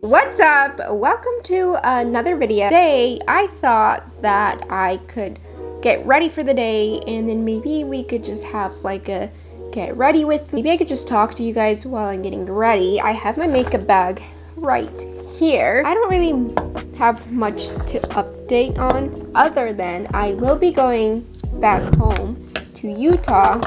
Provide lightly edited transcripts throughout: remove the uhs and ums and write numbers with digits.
What's up? Welcome to another video. Today, I thought that I could get ready for the day and then maybe we could just have like a get ready with. Maybe I could just talk to you guys while I'm getting ready. I have my makeup bag right here. I don't really have much to update on other than I will be going back home to Utah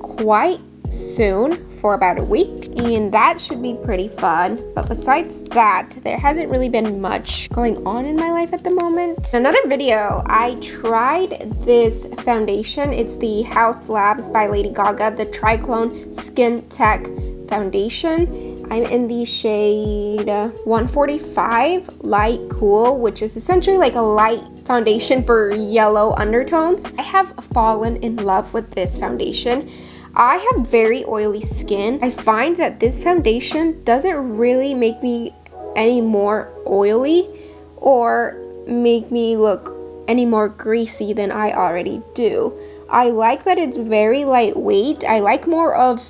quite soon for about a week, and that should be pretty fun. But besides that, there hasn't really been much going on in my life at the moment. In another video, I tried this foundation. It's the House Labs by Lady Gaga, the Triclone Skin Tech Foundation. I'm in the shade 145 Light Cool, which is essentially like a light foundation for yellow undertones. I have fallen in love with this foundation. I have very oily skin. I find that this foundation doesn't really make me any more oily or make me look any more greasy than I already do. I like that it's very lightweight. I like more of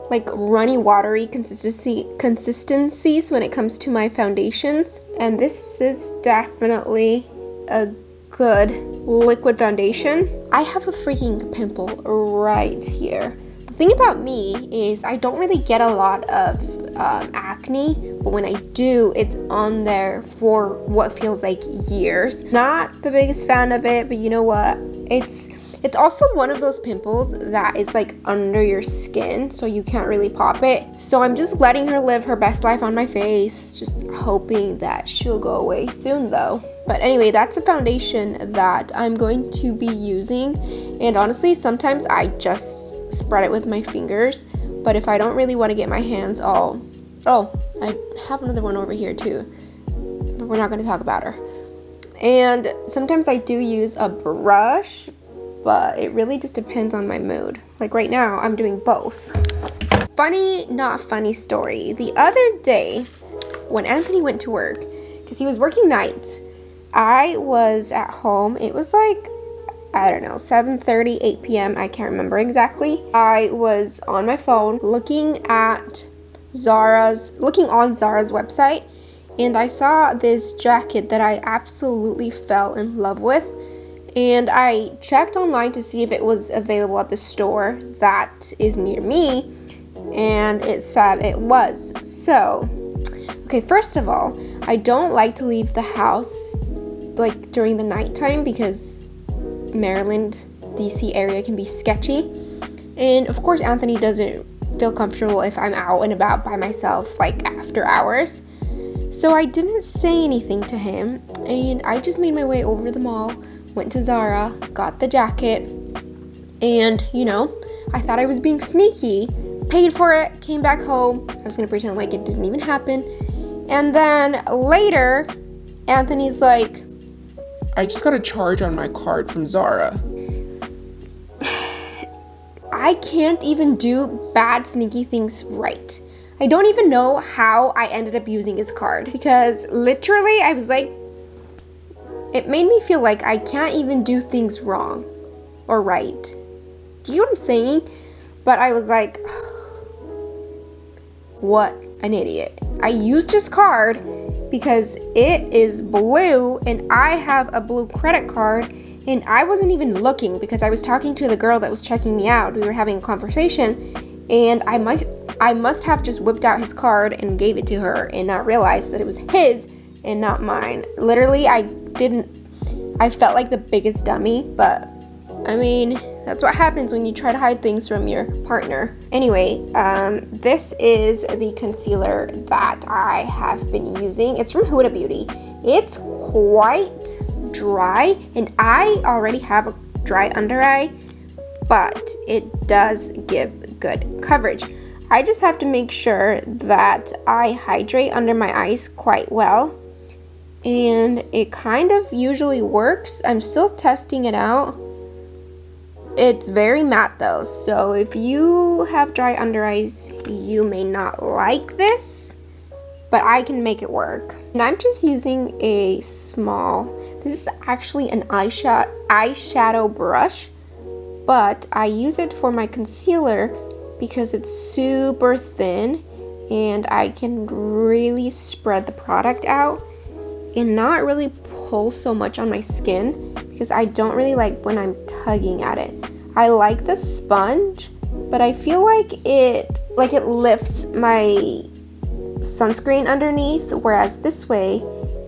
like runny, watery consistencies when it comes to my foundations. And this is definitely a good liquid foundation. I have a freaking pimple right here. The thing about me is I don't really get a lot of acne, but when I do, it's on there for what feels like years. Not the biggest fan of it, but you know what? It's also one of those pimples that is like under your skin, so you can't really pop it. So I'm just letting her live her best life on my face, just hoping that she'll go away soon though. But anyway, that's a foundation that I'm going to be using. And honestly, sometimes I just spread it with my fingers. But if I don't really want to get my hands all... Oh, I have another one over here too. But we're not going to talk about her. And sometimes I do use a brush, but it really just depends on my mood. Like right now, I'm doing both. Funny, not funny story. The other day, when Anthony went to work, because he was working nights, I was at home. It was like, I don't know, 7:30, 8 p.m. I can't remember exactly. I was on my phone looking on Zara's website, and I saw this jacket that I absolutely fell in love with. And I checked online to see if it was available at the store that is near me, and it said it was. So, okay, first of all, I don't like to leave the house like during the nighttime because Maryland, DC area can be sketchy. And of course, Anthony doesn't feel comfortable if I'm out and about by myself like after hours. So I didn't say anything to him, and I just made my way over the mall, went to Zara, got the jacket, and you know, I thought I was being sneaky, paid for it, came back home. I was gonna pretend like it didn't even happen. And then later, Anthony's like, I just got a charge on my card from Zara. I can't even do bad sneaky things right. I don't even know how I ended up using his card, because literally I was like, it made me feel like I can't even do things wrong or right. Do you know what I'm saying? But I was like, what an idiot. I used his card because it is blue and I have a blue credit card, and I wasn't even looking because I was talking to the girl that was checking me out. We were having a conversation, and I must have just whipped out his card and gave it to her and not realized that it was his and not mine. Literally, I felt like the biggest dummy, but I mean, that's what happens when you try to hide things from your partner. Anyway, this is the concealer that I have been using. It's from Huda Beauty. It's quite dry, and I already have a dry under eye, but it does give good coverage. I just have to make sure that I hydrate under my eyes quite well, and it kind of usually works. I'm still testing it out. It's very matte though, so if you have dry under eyes, you may not like this, but I can make it work. And I'm just using a small, this is actually an eyeshadow brush, but I use it for my concealer because it's super thin and I can really spread the product out and not really pull so much on my skin, because I don't really like when I'm tugging at it. I like the sponge, but I feel like it lifts my sunscreen underneath, whereas this way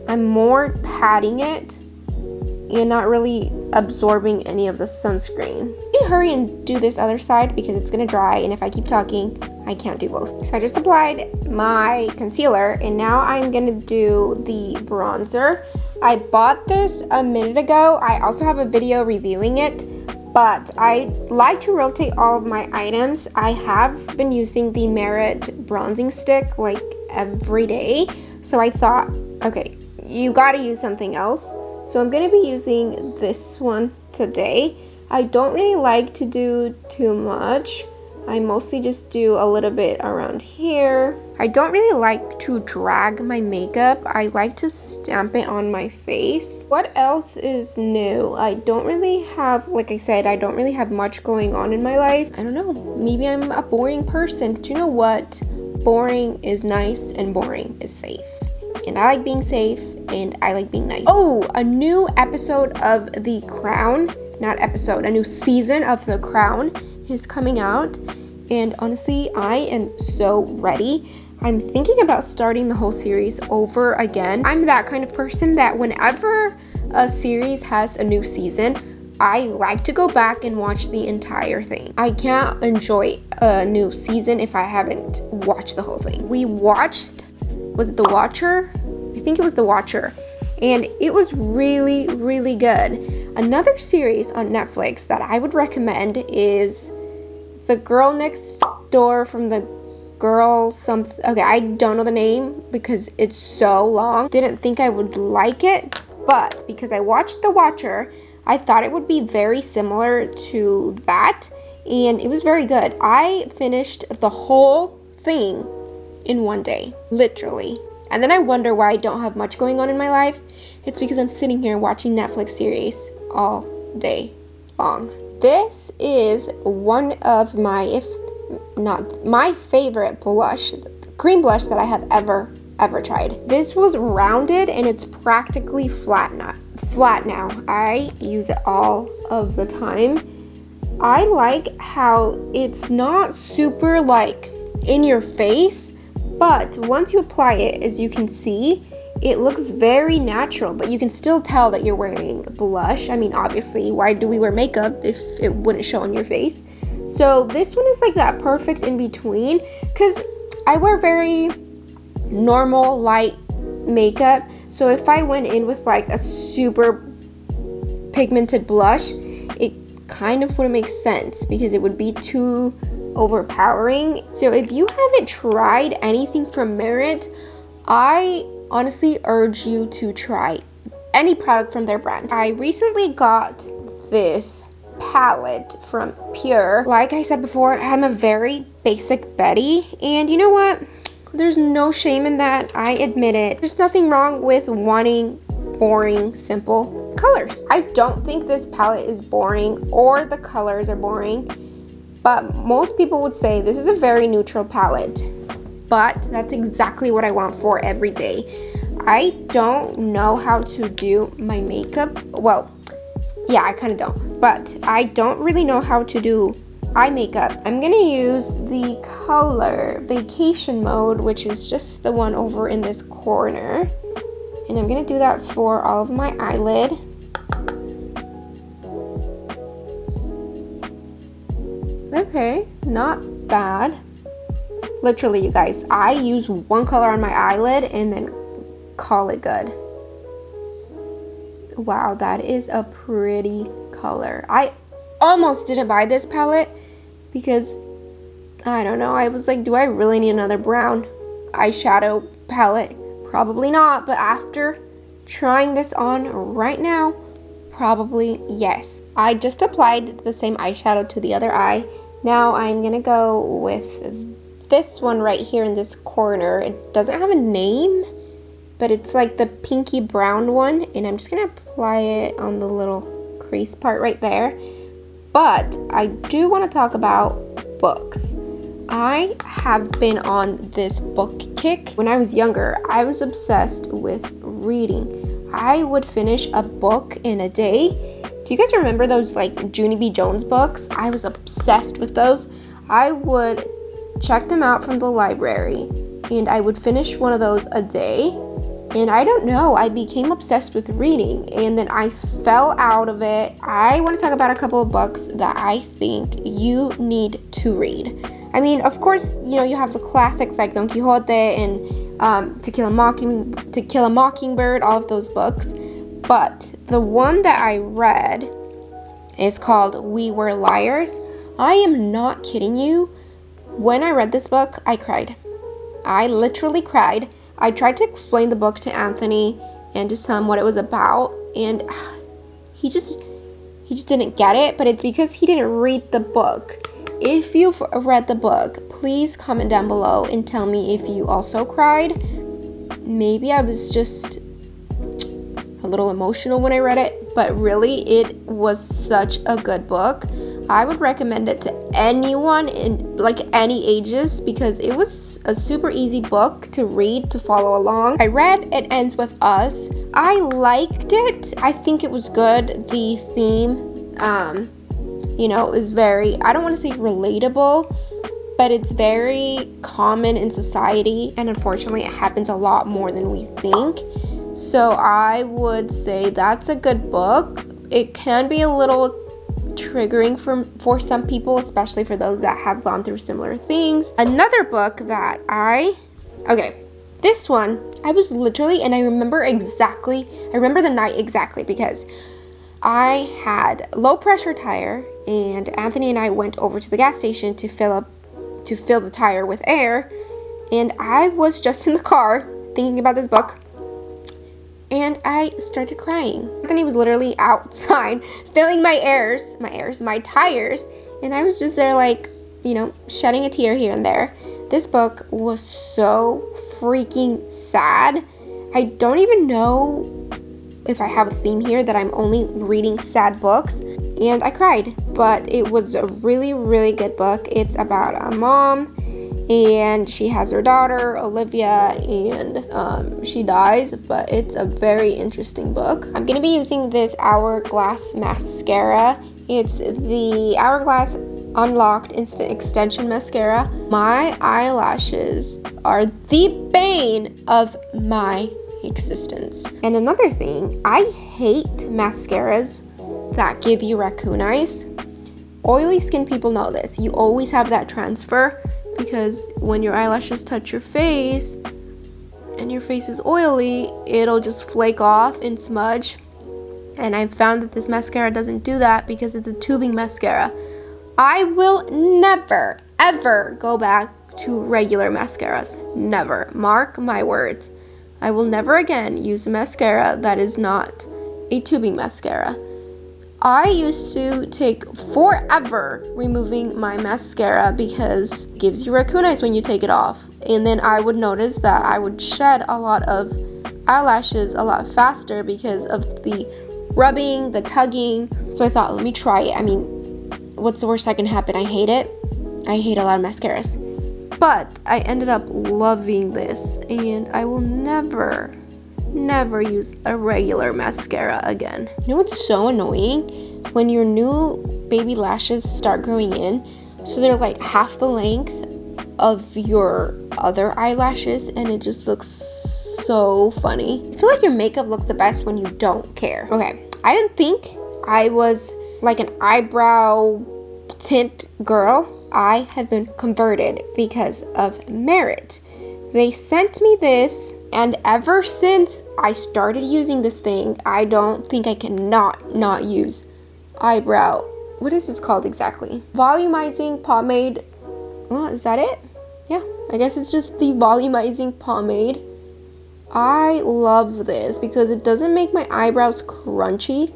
I'm more patting it and not really absorbing any of the sunscreen. Let me hurry and do this other side because it's gonna dry, and if I keep talking, I can't do both. So I just applied my concealer, and now I'm gonna do the bronzer. I bought this a minute ago. I also have a video reviewing it, but I like to rotate all of my items. I have been using the Merit bronzing stick like every day, so I thought, okay, you gotta use something else. So I'm gonna be using this one today. I don't really like to do too much. I mostly just do a little bit around here. I don't really like to drag my makeup. I like to stamp it on my face. What else is new? I don't really have, like I said, I don't really have much going on in my life. I don't know, maybe I'm a boring person, but you know what? Boring is nice and boring is safe. And I like being safe and I like being nice. Oh, a new episode of The Crown, not episode, a new season of The Crown is coming out, and honestly I am so ready. I'm thinking about starting the whole series over again. I'm that kind of person that whenever a series has a new season, I like to go back and watch the entire thing. I can't enjoy a new season if I haven't watched the whole thing. We watched, was it The Watcher? I think it was The Watcher, and it was really, really good. Another series on Netflix that I would recommend is The Girl Next Door from the Girl something. Okay, I don't know the name because it's so long. Didn't think I would like it, but because I watched The Watcher, I thought it would be very similar to that, and it was very good. I finished the whole thing in one day, literally. And then I wonder why I don't have much going on in my life. It's because I'm sitting here watching Netflix series all day long. This is one of my, if not my favorite blush, cream blush that I have ever tried. This was rounded and it's practically flat now. I use it all of the time. I like how it's not super like in your face, but once you apply it, as you can see, it looks very natural, but you can still tell that you're wearing blush. I mean, obviously, why do we wear makeup if it wouldn't show on your face? So this one is like that perfect in between, because I wear very normal light makeup. So if I went in with like a super pigmented blush, it kind of wouldn't make sense because it would be too overpowering. So if you haven't tried anything from Merit, I honestly urge you to try any product from their brand. I recently got this palette from Pure. Like I said before, I'm a very basic Betty, and you know what? There's no shame in that. I admit it. There's nothing wrong with wanting boring, simple colors. I don't think this palette is boring or the colors are boring, but most people would say this is a very neutral palette. But that's exactly what I want for every day. I don't know how to do my makeup. Well, yeah, I kind of don't. But I don't really know how to do eye makeup. I'm gonna use the color Vacation Mode, which is just the one over in this corner. And I'm gonna do that for all of my eyelid. Okay, not bad. Literally, you guys, I use one color on my eyelid and then call it good. Wow, that is a pretty color. I almost didn't buy this palette because, I don't know, I was like, do I really need another brown eyeshadow palette? Probably not, but after trying this on right now, probably yes. I just applied the same eyeshadow to the other eye. Now I'm gonna go with this one right here in this corner. It doesn't have a name, but it's like the pinky brown one, and I'm just gonna apply it on the little crease part right there. But I do want to talk about books. I have been on this book kick. When I was younger, I was obsessed with reading. I would finish a book in a day. Do you guys remember those like Junie B. Jones books? I was obsessed with those. I would check them out from the library and I would finish one of those a day. And I don't know, I became obsessed with reading and then I fell out of it. I want to talk about a couple of books that I think you need to read. I mean, of course, you know, you have the classics like Don Quixote and To Kill a Mockingbird, all of those books. But the one that I read is called We Were Liars. I am not kidding you. When I read this book, I cried. I literally cried. I tried to explain the book to Anthony and to tell him what it was about, and he just didn't get it, but it's because he didn't read the book. If you've read the book, please comment down below and tell me if you also cried. Maybe I was just a little emotional when I read it, but really it was such a good book. I would recommend it to anyone in like any ages because it was a super easy book to read, to follow along. I read It Ends With Us. I liked it. I think it was good. The theme, you know, is very, I don't want to say relatable, but it's very common in society. And unfortunately, it happens a lot more than we think. So I would say that's a good book. It can be a little triggering for some people, especially for those that have gone through similar things. Another book that this one, I was literally, and I remember the night exactly because I had low pressure tire and Anthony and I went over to the gas station to fill the tire with air, and I was just in the car thinking about this book. And I started crying. Anthony was literally outside filling my tires. And I was just there like, you know, shedding a tear here and there. This book was so freaking sad. I don't even know if I have a theme here that I'm only reading sad books. And I cried. But it was a really, really good book. It's about a mom. And she has her daughter, Olivia, and she dies, but it's a very interesting book. I'm going to be using this Hourglass mascara. It's the Hourglass Unlocked Instant Extension Mascara. My eyelashes are the bane of my existence. And another thing, I hate mascaras that give you raccoon eyes. Oily skin people know this. You always have that transfer. Because when your eyelashes touch your face and your face is oily, it'll just flake off and smudge. And I've found that this mascara doesn't do that because it's a tubing mascara. I will never, ever go back to regular mascaras. Never. Mark my words. I will never again use a mascara that is not a tubing mascara. I used to take forever removing my mascara because it gives you raccoon eyes when you take it off. And then I would notice that I would shed a lot of eyelashes a lot faster because of the rubbing, the tugging. So I thought, let me try it. I mean, what's the worst that can happen? I hate it. I hate a lot of mascaras. But I ended up loving this and I will never use a regular mascara again. You know what's so annoying? When your new baby lashes start growing in, so they're like half the length of your other eyelashes, and it just looks so funny. I feel like your makeup looks the best when you don't care. Okay, I didn't think I was like an eyebrow tint girl. I have been converted because of Merit. They sent me this, and ever since I started using this thing, I don't think I can not use eyebrow. What is this called exactly? Volumizing pomade. Well, is that it? Yeah, I guess it's just the volumizing pomade. I love this because it doesn't make my eyebrows crunchy,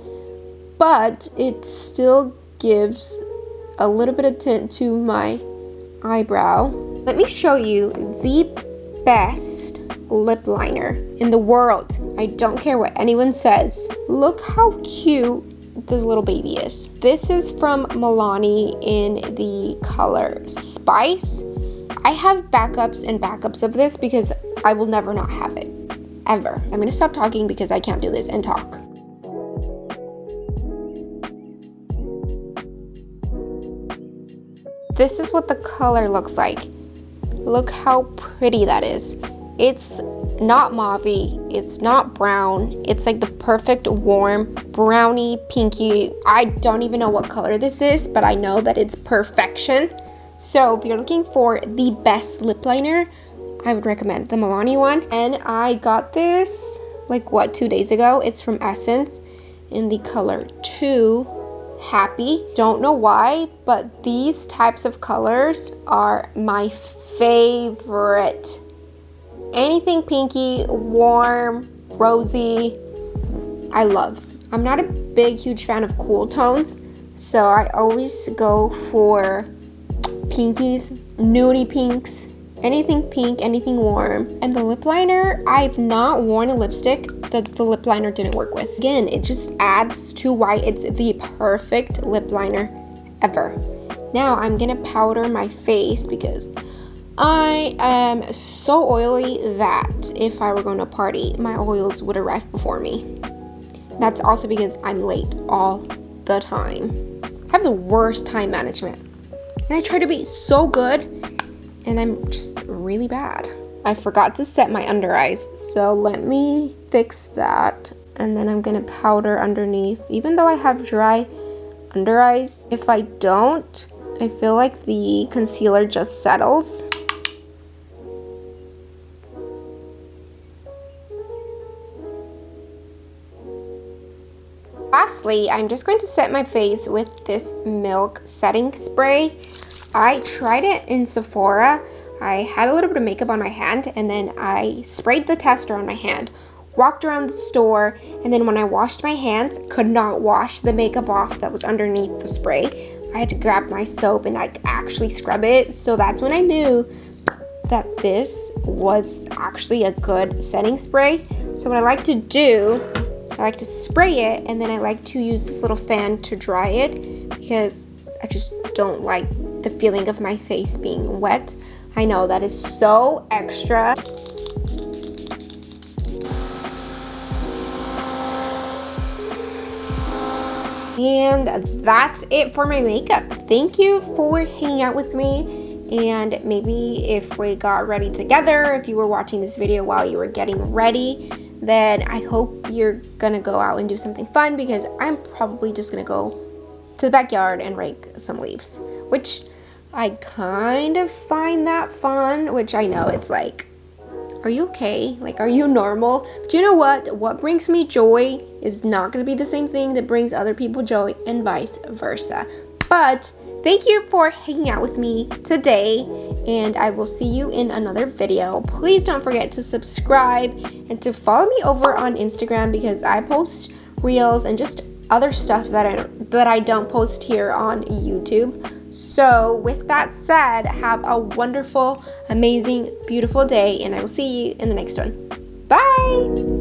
but it still gives a little bit of tint to my eyebrow. Let me show you the best lip liner in the world. I don't care what anyone says. Look how cute this little baby is. This is from Milani in the color Spice. I have backups and backups of this because I will never not have it. Ever. I'm gonna stop talking because I can't do this and talk. This is what the color looks like. Look how pretty that is. It's not mauvey, it's not brown. It's like the perfect warm brownie pinky. I don't even know what color this is, but I know that it's perfection. So if you're looking for the best lip liner, I would recommend the Milani one. And I got this like 2 days ago. It's from Essence in the color 2 Happy. Don't know why, but these types of colors are my favorite. Anything pinky, warm, rosy, I love. I'm not a big, huge fan of cool tones, so I always go for pinkies, nudie pinks, anything pink, anything warm. And the lip liner, I've not worn a lipstick that the lip liner didn't work with. Again, it just adds to why it's the perfect lip liner ever. Now I'm gonna powder my face because I am so oily that if I were going to a party, my oils would arrive before me. That's also because I'm late all the time. I have the worst time management. And I try to be so good, and I'm just really bad. I forgot to set my under eyes, so let me fix that. And then I'm gonna powder underneath. Even though I have dry under eyes, if I don't, I feel like the concealer just settles. Lastly, I'm just going to set my face with this Milk setting spray. I tried it in Sephora. I had a little bit of makeup on my hand, and then I sprayed the tester on my hand, walked around the store, and then when I washed my hands, could not wash the makeup off that was underneath the spray. I had to grab my soap and actually scrub it. So that's when I knew that this was actually a good setting spray. So what I like to do, I like to spray it, and then I like to use this little fan to dry it because I just don't like the feeling of my face being wet. I know that is so extra. And that's it for my makeup. Thank you for hanging out with me. And maybe if we got ready together, if you were watching this video while you were getting ready, then I hope you're gonna go out and do something fun, because I'm probably just gonna go to the backyard and rake some leaves, which I kind of find that fun, which I know it's like, are you okay? Like, are you normal? But you know what? What brings me joy is not gonna be the same thing that brings other people joy, and vice versa. But thank you for hanging out with me today, and I will see you in another video. Please don't forget to subscribe and to follow me over on Instagram, because I post reels and just other stuff that I don't post here on YouTube. So with that said, have a wonderful, amazing, beautiful day, and I will see you in the next one. Bye!